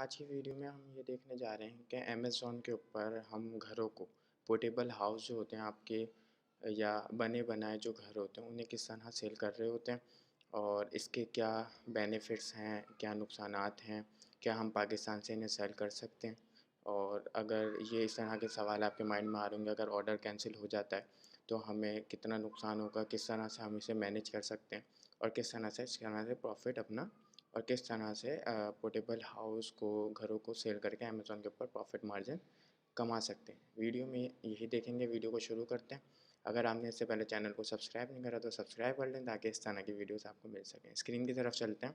आज की वीडियो में हम ये देखने जा रहे हैं कि अमेज़न के ऊपर हम घरों को पोर्टेबल हाउस जो होते हैं आपके या बने बनाए जो घर होते हैं उन्हें किस तरह सेल कर रहे होते हैं और इसके क्या बेनिफिट्स हैं, क्या नुकसानात हैं, क्या हम पाकिस्तान से इन्हें सेल कर सकते हैं। और अगर ये इस तरह के सवाल आपके माइंड में आ रहे होंगे, अगर ऑर्डर कैंसिल हो जाता है तो हमें कितना नुकसान होगा, किस तरह से हम इसे मैनेज कर सकते हैं और किस तरह से प्रॉफिट अपना और किस तरह से पोर्टेबल हाउस को घरों को सेल करके अमेज़न के ऊपर प्रॉफिट मार्जिन कमा सकते हैं। वीडियो में यही देखेंगे। वीडियो को शुरू करते हैं। अगर आपने इससे पहले चैनल को सब्सक्राइब नहीं करा तो सब्सक्राइब कर लें ताकि इस तरह की वीडियोस आपको मिल सकें। स्क्रीन की तरफ चलते हैं।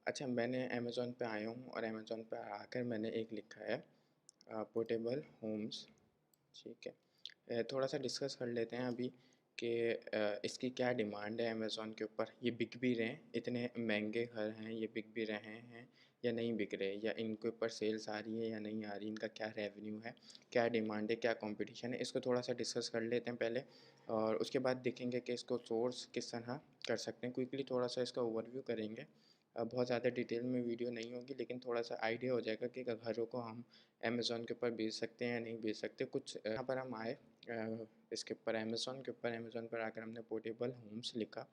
अच्छा, मैंने अमेज़न पे आया हूँ और अमेज़न पे आकर मैंने एक लिखा है पोर्टेबल होम्स। ठीक है, थोड़ा सा डिस्कस कर लेते हैं अभी कि इसकी क्या डिमांड है अमेज़न के ऊपर। ये बिक भी रहे हैं, इतने महंगे घर हैं, ये बिक भी रहे हैं या नहीं बिक रहे, या इनके ऊपर सेल्स आ रही है या नहीं आ रही, इनका क्या रेवेन्यू है, क्या डिमांड है, क्या कंपटीशन है, इसको थोड़ा सा डिस्कस कर लेते हैं पहले। और उसके बाद देखेंगे कि इसको सोर्स किस तरह कर सकते हैं। क्विकली थोड़ा सा इसका ओवरव्यू करेंगे। बहुत ज़्यादा डिटेल में वीडियो नहीं होगी, लेकिन थोड़ा सा आइडिया हो जाएगा कि घरों को हम अमेज़न के ऊपर बेच सकते हैं या नहीं बेच सकते। कुछ यहाँ पर हम आए इसके ऊपर अमेज़न के ऊपर, अमेज़न पर आकर हमने पोर्टेबल होम्स लिखा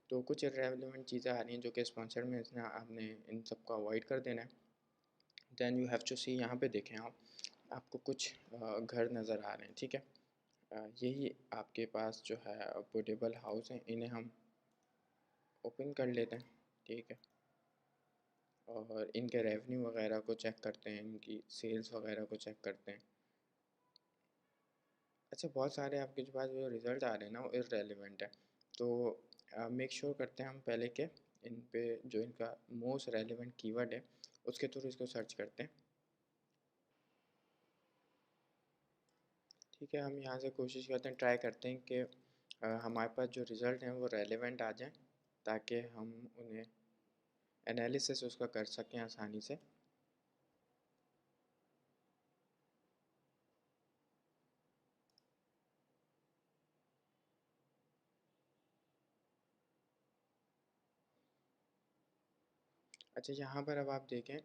तो कुछ इररेलेवेंट चीज़ें आ रही हैं जो कि स्पॉन्सर्ड में, इसने आपने इन सबको अवॉइड कर देना है। दैन यू हैव टू सी, यहाँ पे देखें आप, आपको कुछ घर नज़र आ रहे हैं। ठीक है, यही आपके पास जो है पोर्टेबल हाउस हैं, इन्हें हम ओपन कर लेते हैं। ठीक है, और इनके रेवेन्यू वगैरह को चेक करते हैं, इनकी सेल्स वगैरह को चेक करते हैं। अच्छा, बहुत सारे आपके जो पास जो रिज़ल्ट आ रहे हैं ना वो इररेलेवेंट है, तो मेक श्योर करते हैं हम पहले के इन पे जो इनका मोस्ट रेलेवेंट कीवर्ड है उसके थ्रू इसको सर्च करते हैं। ठीक है, हम यहाँ से कोशिश करते हैं, ट्राई करते हैं कि हमारे पास जो रिज़ल्ट हैं वो रेलेवेंट आ जाएं ताकि हम उन्हें एनालिसिस उसका कर सकें आसानी से। अच्छा, यहाँ पर अब आप देखें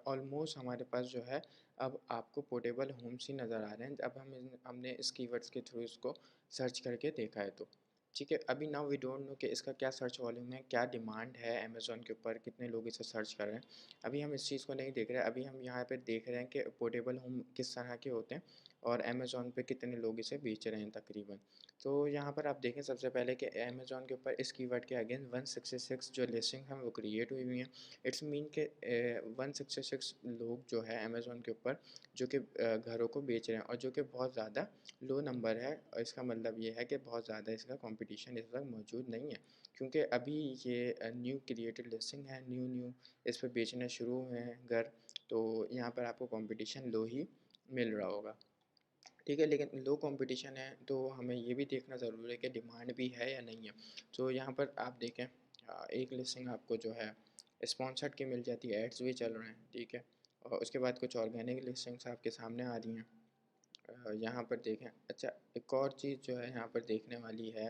ऑलमोस्ट हमारे पास जो है अब आपको पोर्टेबल होम्स ही नज़र आ रहे हैं। अब हमने इस कीवर्ड्स के थ्रू इसको सर्च करके देखा है तो ठीक है। अभी नाउ वी डोंट नो कि इसका क्या सर्च वॉल्यूम है, क्या डिमांड है अमेज़न के ऊपर, कितने लोग इसे सर्च कर रहे हैं। अभी हम इस चीज़ को नहीं देख रहे हैं। अभी हम यहाँ पे देख रहे हैं कि पोर्टेबल होम किस तरह के होते हैं और अमेज़न पे कितने लोग इसे बेच रहे हैं तकरीबन। तो यहाँ पर आप देखें सबसे पहले कि अमेज़न के ऊपर इस कीवर्ड के अगेंस्ट 166 जो लिस्टिंग हैं वो क्रिएट हुई हुई हैं। इट्स मीन के 166 लोग जो है अमेज़न के ऊपर जो कि घरों को बेच रहे हैं और जो कि बहुत ज़्यादा लो नंबर है। और इसका मतलब ये है कि बहुत ज़्यादा इसका कंपटीशन इस वक्त मौजूद नहीं है, क्योंकि अभी ये न्यू क्रिएटेड लिस्टिंग है, न्यू इस पर बेचने शुरू हुए हैं घर। तो यहाँ पर आपको कंपटीशन लो ही मिल रहा होगा। ठीक है, लेकिन लो कंपटीशन है तो हमें ये भी देखना ज़रूरी है कि डिमांड भी है या नहीं है। तो यहाँ पर आप देखें एक लिस्टिंग आपको जो है स्पॉन्सर्ड की मिल जाती है, एड्स भी चल रहे हैं। ठीक है, और उसके बाद कुछ ऑर्गेनिक लिस्टिंग्स आपके सामने आ रही हैं। यहाँ पर देखें। अच्छा, एक और चीज़ जो है यहाँ पर देखने वाली है,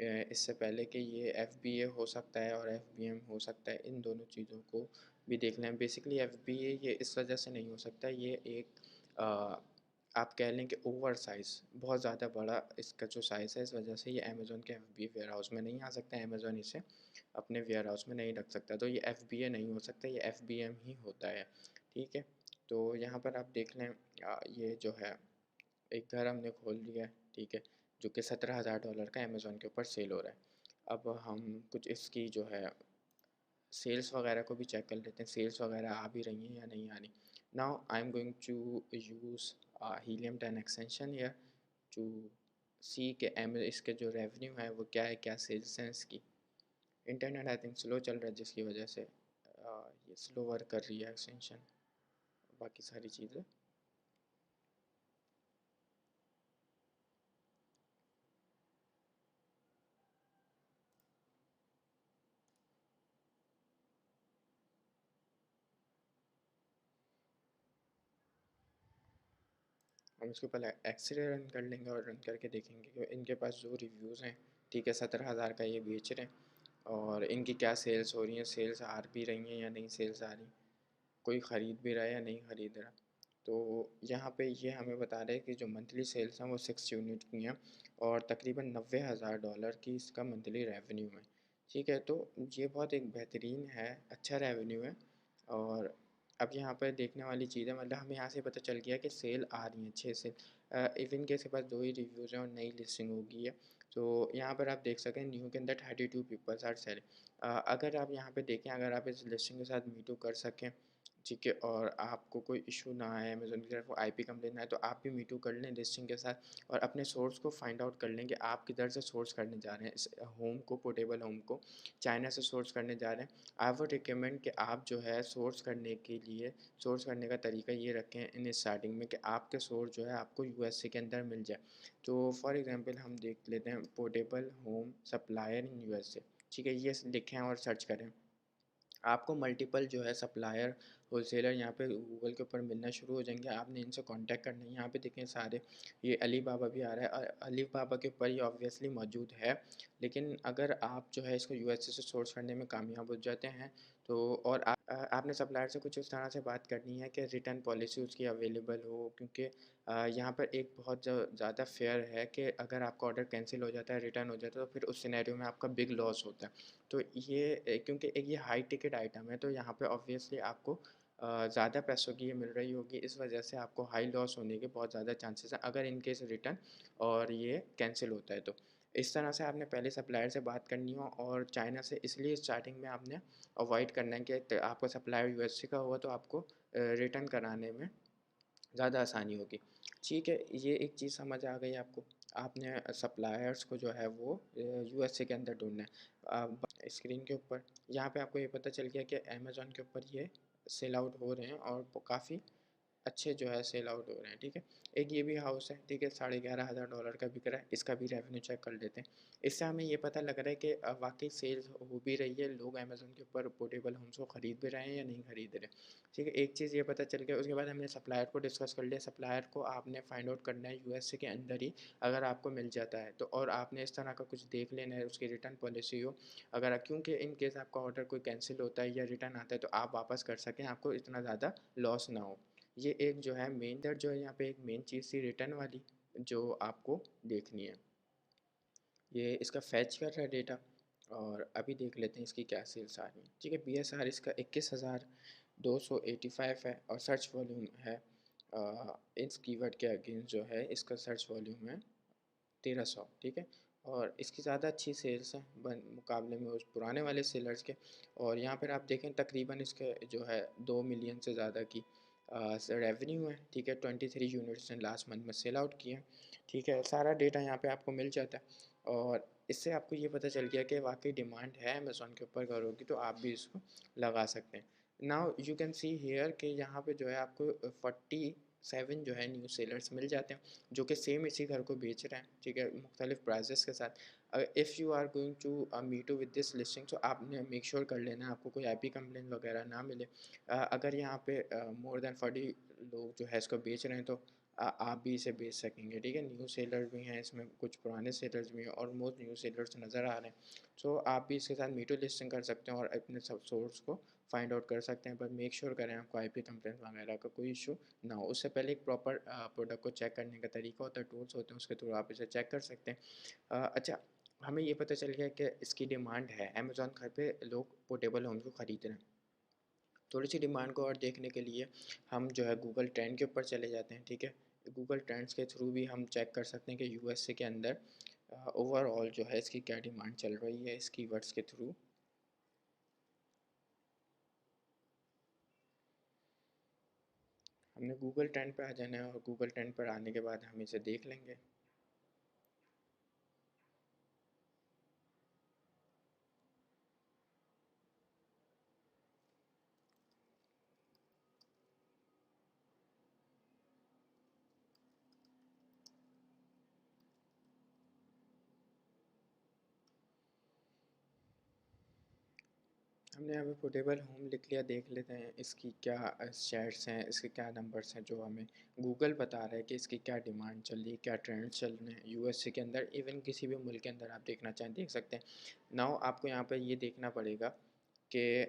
इससे पहले कि ये FBA हो सकता है और FBM हो सकता है, इन दोनों चीज़ों को भी देख लें। बेसिकली FBA ये इस वजह से नहीं हो सकता, ये एक आप कह लें कि ओवर साइज़, बहुत ज़्यादा बड़ा इसका जो साइज़ है, इस वजह से ये अमेज़न के FBA वेयर हाउस में नहीं आ सकता है। अमेज़न इसे अपने वेयर हाउस में नहीं रख सकता, तो ये FBA नहीं हो सकता, ये FBM ही होता है। ठीक है, तो यहाँ पर आप देख लें ये जो है एक घर हमने खोल लिया है। ठीक है, जो कि $17,000 का अमेज़न के ऊपर सेल हो रहा है। अब हम कुछ इसकी जो है सेल्स वगैरह को भी चेक कर लेते हैं, सेल्स वगैरह आ भी रही हैं या नहीं आ रही। Now I am going to use helium 10 extension या टू सी के इसके जो रेवेन्यू है वो क्या है, क्या सेल्स हैं इसकी। इंटरनेट आई थिंक स्लो चल रहा है जिसकी वजह से ये स्लो वर्क कर रही है एक्सटेंशन, बाकी सारी चीज़ें। हम इसको पहले एक्सरे रन कर लेंगे और रन करके देखेंगे कि इनके पास जो रिव्यूज़ हैं। ठीक है, 17,000 का ये बेच रहे हैं और इनकी क्या सेल्स हो रही हैं, सेल्स आ भी रही हैं या नहीं सेल्स आ रही। कोई ख़रीद भी रहा है या नहीं ख़रीद रहा। तो यहाँ पे ये हमें बता रहे हैं कि जो मंथली सेल्स हैं वो 6 यूनिट की हैं और तकरीबन $90,000 की इसका मंथली रेवेन्यू है। ठीक है, तो ये बहुत एक बेहतरीन है, अच्छा रेवेन्यू है। और अब यहाँ पर देखने वाली चीज़ है, मतलब हमें यहाँ से पता चल गया कि सेल आ रही हैं, 6 सेल। इवन के इसके पास 2 ही रिव्यूज़ हैं और नई लिस्टिंग हो गई है। तो यहाँ पर आप देख सकें न्यू के अंदर 32 पीपल्स आर सेलिंग। अगर आप यहाँ पे देखें, अगर आप इस लिस्टिंग के साथ मीटू कर सकें, ठीक है, और आपको कोई इशू ना आए अमेज़न की तरफ आईपी कंप्लेन ना आए, तो आप भी मीटू कर लें लिस्टिंग के साथ और अपने सोर्स को फाइंड आउट कर लें कि आप किधर से सोर्स करने जा रहे हैं इस होम को, पोर्टेबल होम को। चाइना से सोर्स करने जा रहे हैं। आई वुड रिकमेंड कि आप जो है सोर्स करने के लिए, सोर्स करने का तरीका ये रखें इन स्टार्टिंग में कि आपके सोर्स जो है आपको यूएसए के अंदर मिल जाए। तो फॉर एग्जांपल हम देख लेते हैं portable home supplier in USA. ठीक है, ये लिखें और सर्च करें। आपको मल्टीपल जो है सप्लायर, होलसेलर यहाँ पे गूगल के ऊपर मिलना शुरू हो जाएंगे। आपने इनसे कांटेक्ट करना है। यहाँ पे देखें सारे, ये अली बाबा भी आ रहा है और अली बाबा के ऊपर ये ऑब्वियसली मौजूद है। लेकिन अगर आप जो है इसको यूएसए से सोर्स करने में कामयाब हो जाते हैं तो, और आपने सप्लायर से कुछ उस तरह से बात करनी है कि रिटर्न पॉलिसी उसकी अवेलेबल हो, क्योंकि यहाँ पर एक बहुत ज़्यादा फेयर है कि अगर आपका ऑर्डर कैंसिल हो जाता है, रिटर्न हो जाता है, तो फिर उस सिनेरियो में आपका बिग लॉस होता है। तो ये क्योंकि एक ये हाई टिकट आइटम है, तो यहाँ पे ऑब्वियसली आपको ज़्यादा पैसों की ये मिल रही होगी, इस वजह से आपको हाई लॉस होने के बहुत ज़्यादा चांसेस हैं अगर इन केस रिटर्न और ये कैंसिल होता है तो। इस तरह से आपने पहले सप्लायर से बात करनी हो, और चाइना से इसलिए स्टार्टिंग में आपने अवॉइड करना है कि आपका सप्लायर यूएसए का हुआ तो आपको रिटर्न कराने में ज़्यादा आसानी होगी। ठीक है, ये एक चीज़ समझ आ गई आपको। आपने सप्लायर्स को जो है वो यूएसए के अंदर ढूँढना है। स्क्रीन के ऊपर यहाँ पे आपको ये पता चल गया कि अमेज़न के ऊपर ये सेल आउट हो रहे हैं और काफ़ी अच्छे जो है सेल आउट हो रहे हैं। ठीक है, एक ये भी हाउस है, ठीक है, $11,500 का बिक रहा है, इसका भी रेवेन्यू चेक कर लेते हैं। इससे हमें ये पता लग रहा है कि वाकई सेल्स हो भी रही है, लोग अमेज़न के ऊपर पोर्टेबल होम्स को ख़रीद भी रहे हैं या नहीं ख़रीद रहे। ठीक है, एक चीज़ ये पता चल गया। उसके बाद हमने सप्लायर को डिस्कस कर लिया। सप्लायर को आपने फाइंड आउट करना है यूएसए के अंदर ही, अगर आपको मिल जाता है तो, और आपने इस तरह का कुछ देख लेना है, उसकी रिटर्न पॉलिसी हो अगर, क्योंकि इन केस आपका ऑर्डर कोई कैंसिल होता है या रिटर्न आता है तो आप वापस कर सकें, आपको इतना ज़्यादा लॉस ना हो। ये एक जो है मेन दर जो है यहाँ पे एक मेन चीज़ थी रिटर्न वाली, जो आपको देखनी है। ये इसका फैच कर रहा है डेटा, और अभी देख लेते हैं इसकी क्या सेल्स आ रही हैं। ठीक है, बीएसआर इसका 21,285 है और सर्च वॉल्यूम है इस कीवर्ड के अगेंस्ट जो है इसका सर्च वॉल्यूम है 1300। ठीक है, और इसकी ज़्यादा अच्छी सेल्स हैं मुकाबले में उस पुराने वाले सेलर्स के। और यहाँ पर आप देखें तकरीबन इसके जो है 2 मिलियन से ज़्यादा की रेवेन्यू है। ठीक है, 23 यूनिट्स ने लास्ट मंथ में सेल आउट किए हैं। ठीक है, सारा डेटा यहाँ पे आपको मिल जाता है और इससे आपको ये पता चल गया कि वाकई डिमांड है अमेज़ॉन के ऊपर घरों की, तो आप भी इसको लगा सकते हैं। Now you can see here कि यहाँ पे जो है आपको 47 जो है न्यू सेलर्स मिल जाते हैं जो कि सेम इसी घर को बेच रहे हैं। ठीक है, मुख्तलिफ प्राइजेस के साथ। If you are going to meet to with this listing, तो आपने मेक श्योर कर लेना आपको कोई आईपी कंप्लेन वगैरह ना मिले। अगर यहाँ पे मोर देन 40 लोग जो है इसको बेच रहे हैं तो आप भी इसे बेच सकेंगे। ठीक है, न्यू सेलर भी हैं इसमें, कुछ पुराने सेलर्स भी हैं और मोस्ट न्यू सेलर्स नज़र आ रहे हैं। सो आप भी इसके साथ मीटू लिस्टिंग कर सकते हैं और अपने सब सोर्स को फाइंड आउट कर सकते हैं, पर मेक श्योर करें आपको आईपी कंप्लेंट वगैरह का कोई इशू ना हो। उससे पहले एक प्रॉपर प्रोडक्ट को चेक करने का तरीका होता है, टूल्स होते हैं, उसके थ्रू आप इसे चेक कर सकते हैं। अच्छा, हमें ये पता चल गया कि इसकी डिमांड है, अमेज़ॉन घर पे लोग पोर्टेबल होम्स को ख़रीद रहे हैं। थोड़ी सी डिमांड को और देखने के लिए हम जो है गूगल ट्रेंड के ऊपर चले जाते हैं। ठीक है, गूगल ट्रेंड्स के थ्रू भी हम चेक कर सकते हैं कि यूएसए के अंदर ओवरऑल जो है इसकी क्या डिमांड चल रही है इस कीवर्ड्स के थ्रू। हमने गूगल ट्रेंड पर आ जाना है और गूगल ट्रेंड पर आने के बाद हम इसे देख लेंगे। हमने यहाँ पे पोर्टेबल होम लिख लिया। देख लेते हैं इसकी क्या शेयर्स हैं, इसके क्या नंबर्स हैं, जो हमें गूगल बता रहा है कि इसकी क्या डिमांड चल रही है, क्या ट्रेंड्स चल रहे हैं यूएसए के अंदर। इवन किसी भी मुल्क के अंदर आप देखना चाहें देख सकते हैं। नाउ आपको यहाँ पर ये देखना पड़ेगा कि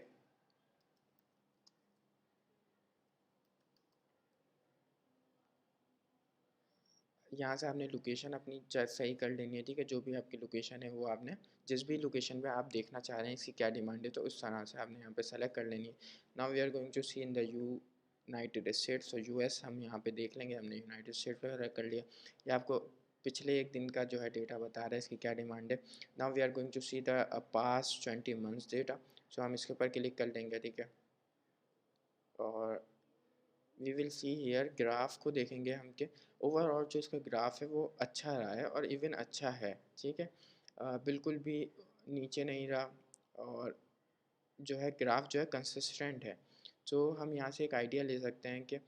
यहाँ से आपने लोकेशन अपनी सही कर लेनी है, ठीक है। जो भी आपकी लोकेशन है वो आपने जिस भी लोकेशन पे आप देखना चाह रहे हैं इसकी क्या डिमांड है, तो उस तरह से आपने यहाँ पे सेलेक्ट कर लेनी है। Now we are going to see in the United States और यूएस हम यहाँ पे देख लेंगे। हमने यूनाइटेड स्टेट वगैरह कर लिया। ये आपको पिछले एक दिन का जो है डेटा बता रहा है इसकी क्या डिमांड है। Now we are going to see the past 20 months data. So हम इसके ऊपर क्लिक कर लेंगे, ठीक है। और we will see here graph को देखेंगे हम के ओवरऑल जो इसका ग्राफ है वो अच्छा रहा है और इवन अच्छा है, ठीक है। बिल्कुल भी नीचे नहीं रहा और जो है ग्राफ जो है कंसिस्टेंट है। तो हम यहाँ से एक आइडिया ले सकते हैं कि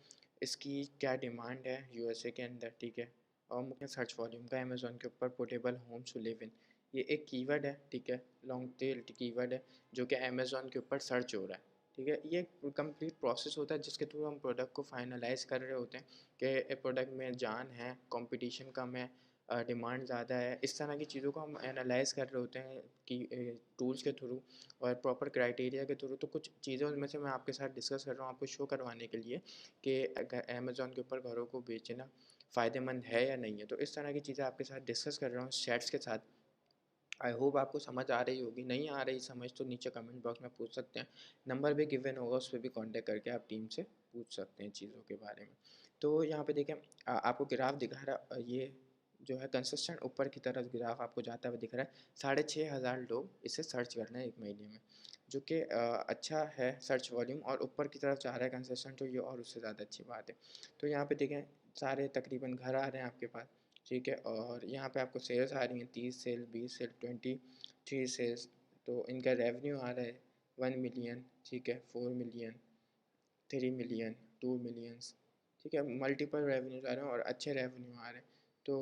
इसकी क्या डिमांड है यूएसए के अंदर, ठीक है। और मुख्य सर्च वॉल्यूम का अमेज़ॉन के ऊपर portable homes to live in, ये एक कीवर्ड है, ठीक है। लॉन्ग टेल कीवर्ड है जो कि अमेज़ॉन के ऊपर सर्च हो रहा है, ठीक है। ये कंप्लीट प्रोसेस होता है जिसके थ्रू हम प्रोडक्ट को फाइनलाइज कर रहे होते हैं कि प्रोडक्ट में जान है, कंपटीशन कम है, डिमांड ज़्यादा है। इस तरह की चीज़ों को हम एनालाइज कर रहे होते हैं कि टूल्स के थ्रू और प्रॉपर क्राइटेरिया के थ्रू। तो कुछ चीज़ें उनमें से मैं आपके साथ डिस्कस कर रहा हूँ आपको शो करवाने के लिए कि अगर अमेज़ॉन के ऊपर घरों को बेचना फ़ायदेमंद है या नहीं है। तो इस तरह की चीज़ें आपके साथ डिस्कस कर रहा हूँ स्टैट्स के साथ। आई होप आपको समझ आ रही होगी। नहीं आ रही समझ तो नीचे कमेंट बॉक्स में पूछ सकते हैं। नंबर भी गिवन होगा, उस पर भी कांटेक्ट करके आप टीम से पूछ सकते हैं चीज़ों के बारे में। तो यहाँ पे देखें आपको ग्राफ दिखा रहा, ये जो है कंसिस्टेंट ऊपर की तरफ ग्राफ आपको जाता हुआ दिख रहा है। 6500 लोग इसे सर्च कर रहे हैं एक महीने में, जो कि अच्छा है सर्च वॉल्यूम और ऊपर की तरफ जा रहा है कंसिस्टेंट, तो ये और उससे ज़्यादा अच्छी बात है। तो यहाँ पे देखें सारे तकरीबन घर आ रहे हैं आपके पास, ठीक है। और यहाँ पे आपको सेल्स आ रही हैं 30 सेल, 20 सेल, 23 सेल्स। तो इनका रेवेन्यू आ रहा है 1 मिलियन, ठीक है, 4 मिलियन, 3 मिलियन, 2 मिलियंस, ठीक है। मल्टीपल रेवेन्यूज आ रहे हैं और अच्छे रेवेन्यू आ रहे हैं। तो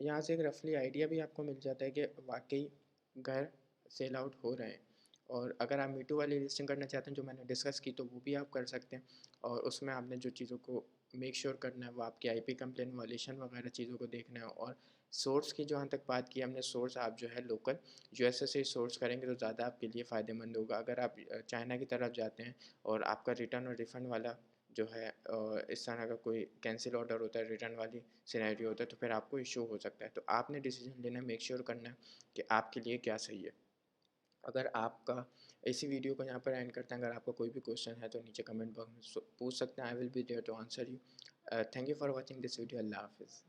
यहाँ से एक रफली आइडिया भी आपको मिल जाता है कि वाकई घर सेल आउट हो रहे हैं। और अगर आप मीटू वाली लिस्टिंग करना चाहते हैं जो मैंने डिस्कस की, तो वो भी आप कर सकते हैं। और उसमें आपने जो चीज़ों को मेक श्योर करना है वो आपकी आईपी कंप्लेन वायलेशन वगैरह चीज़ों को देखना है। और सोर्स की जहाँ तक बात की हमने, सोर्स आप जो है लोकल यूएसए से सोर्स करेंगे तो ज़्यादा आपके लिए फ़ायदेमंद होगा। अगर आप चाइना की तरफ जाते हैं और आपका रिटर्न और रिफ़ंड वाला जो है इस तरह का कोई कैंसिल ऑर्डर होता है, रिटर्न वाली सिनेरियो होता है, तो फिर आपको इशू हो सकता है। तो आपने डिसीजन लेना है, मेक श्योर करना है कि आपके लिए क्या सही है। अगर आपका इसी वीडियो को यहाँ पर एंड करते हैं। अगर आपका कोई भी क्वेश्चन है तो नीचे कमेंट बॉक्स में पूछ सकते हैं। I will be there to answer you. Thank you for watching this video. अल्लाह हाफिज़।